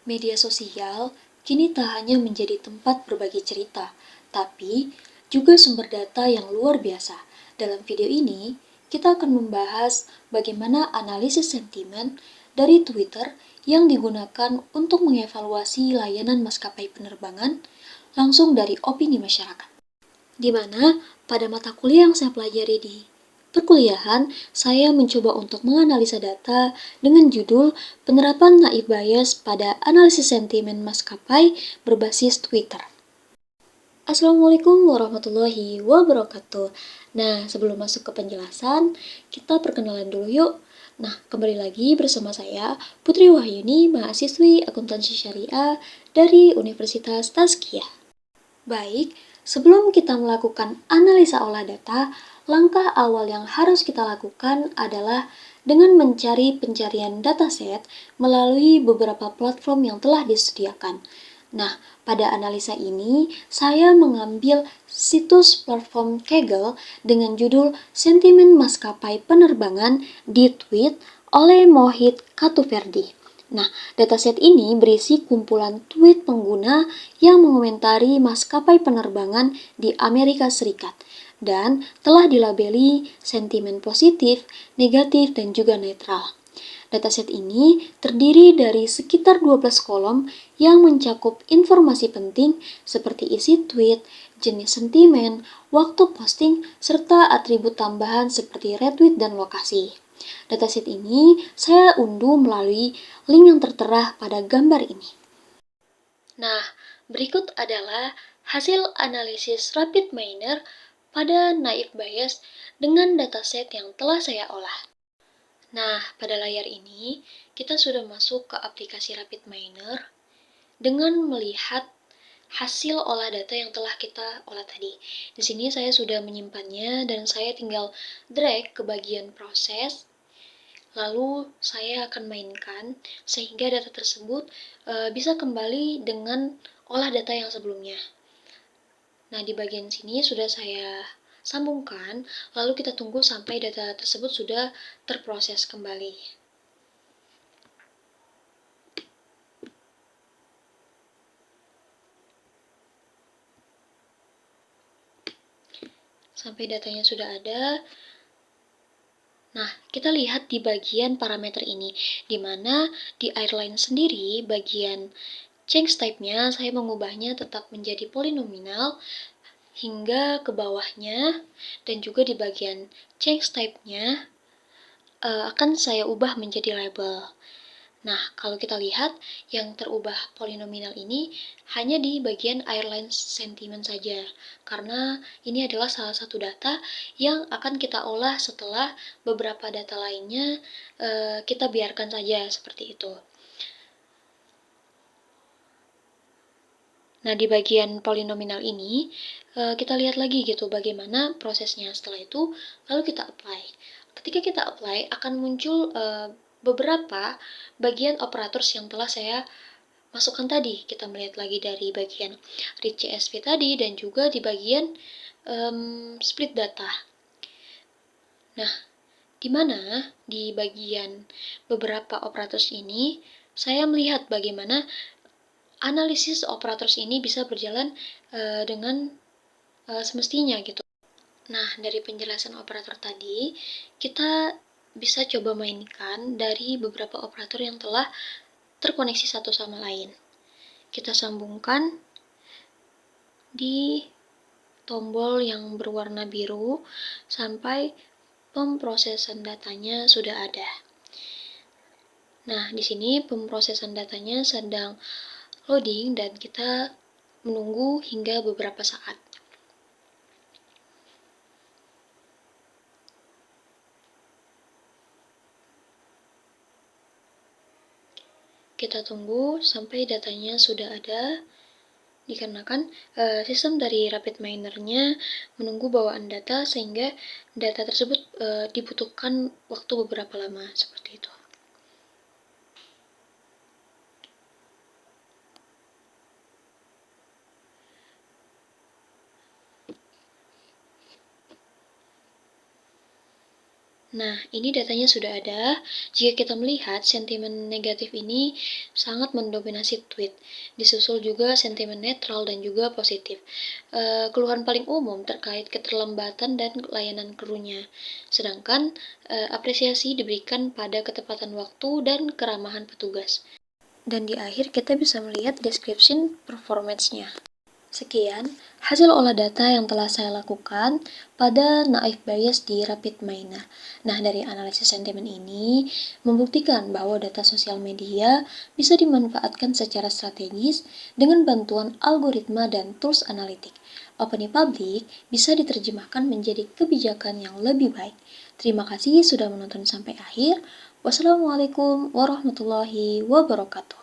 Media sosial kini tak hanya menjadi tempat berbagi cerita, tapi juga sumber data yang luar biasa. Dalam video ini, kita akan membahas bagaimana analisis sentimen dari Twitter yang digunakan untuk mengevaluasi layanan maskapai penerbangan langsung dari opini masyarakat. Di mana pada mata kuliah yang saya pelajari di perkuliahan, saya mencoba untuk menganalisa data dengan judul Penerapan Naib Bias pada Analisis Sentimen Maskapai Berbasis Twitter. Assalamualaikum warahmatullahi wabarakatuh. Nah, sebelum masuk ke penjelasan, kita perkenalan dulu yuk. Nah, kembali lagi bersama saya, Putri Wahyuni, mahasiswi akuntansi syariah dari Universitas Tazkiyah. Baik, sebelum kita melakukan analisa olah data, langkah awal yang harus kita lakukan adalah dengan mencari pencarian dataset melalui beberapa platform yang telah disediakan. Nah, pada analisa ini, saya mengambil situs platform Kaggle dengan judul Sentimen Maskapai Penerbangan di-tweet oleh Mohit Katuverdi. Nah, dataset ini berisi kumpulan tweet pengguna yang mengomentari maskapai penerbangan di Amerika Serikat dan telah dilabeli sentimen positif, negatif, dan juga netral. Dataset ini terdiri dari sekitar 12 kolom yang mencakup informasi penting seperti isi tweet, jenis sentimen, waktu posting, serta atribut tambahan seperti retweet dan lokasi. Dataset ini saya unduh melalui link yang tertera pada gambar ini. Nah, berikut adalah hasil analisis RapidMiner pada Naib Bias dengan dataset yang telah saya olah. Nah, pada layar ini, kita sudah masuk ke aplikasi RapidMiner dengan melihat hasil olah data yang telah kita olah tadi. Di sini saya sudah menyimpannya dan saya tinggal drag ke bagian proses. Lalu saya akan mainkan sehingga data tersebut bisa kembali dengan olah data yang sebelumnya. Nah, di bagian sini sudah saya sambungkan, lalu kita tunggu sampai data tersebut sudah terproses kembali. Sampai datanya sudah ada. Nah, kita lihat di bagian parameter ini, di mana di airline sendiri, bagian change type-nya, saya mengubahnya tetap menjadi polinomial hingga ke bawahnya, dan juga di bagian change type-nya akan saya ubah menjadi label. Nah, kalau kita lihat, yang terubah polinomial ini hanya di bagian airline sentiment saja, karena ini adalah salah satu data yang akan kita olah setelah beberapa data lainnya kita biarkan saja seperti itu. Nah, di bagian polinomial ini, kita lihat lagi gitu bagaimana prosesnya. Setelah itu, lalu kita apply. Ketika kita apply, akan muncul beberapa bagian operators yang telah saya masukkan tadi. Kita melihat lagi dari bagian read CSV tadi dan juga di bagian split data. Nah, di mana di bagian beberapa operators ini saya melihat bagaimana analisis operators ini bisa berjalan dengan semestinya gitu. Nah, dari penjelasan operator tadi, kita bisa coba mainkan dari beberapa operator yang telah terkoneksi satu sama lain. Kita sambungkan di tombol yang berwarna biru sampai pemrosesan datanya sudah ada. Nah, di sini pemrosesan datanya sedang loading dan kita menunggu hingga beberapa saat. Kita tunggu sampai datanya sudah ada, dikarenakan sistem dari RapidMiner-nya menunggu bawaan data sehingga data tersebut dibutuhkan waktu beberapa lama, seperti itu. Nah, ini datanya sudah ada. Jika kita melihat sentimen negatif ini sangat mendominasi tweet, disusul juga sentimen netral dan juga positif. Keluhan paling umum terkait keterlambatan dan layanan krunya. Sedangkan apresiasi diberikan pada ketepatan waktu dan keramahan petugas. Dan di akhir kita bisa melihat description performance-nya. Sekian hasil olah data yang telah saya lakukan pada Naif Bayes di RapidMiner. Nah, dari analisis sentimen ini membuktikan bahwa data sosial media bisa dimanfaatkan secara strategis dengan bantuan algoritma dan tools analitik. Opini publik bisa diterjemahkan menjadi kebijakan yang lebih baik. Terima kasih sudah menonton sampai akhir. Wassalamualaikum warahmatullahi wabarakatuh.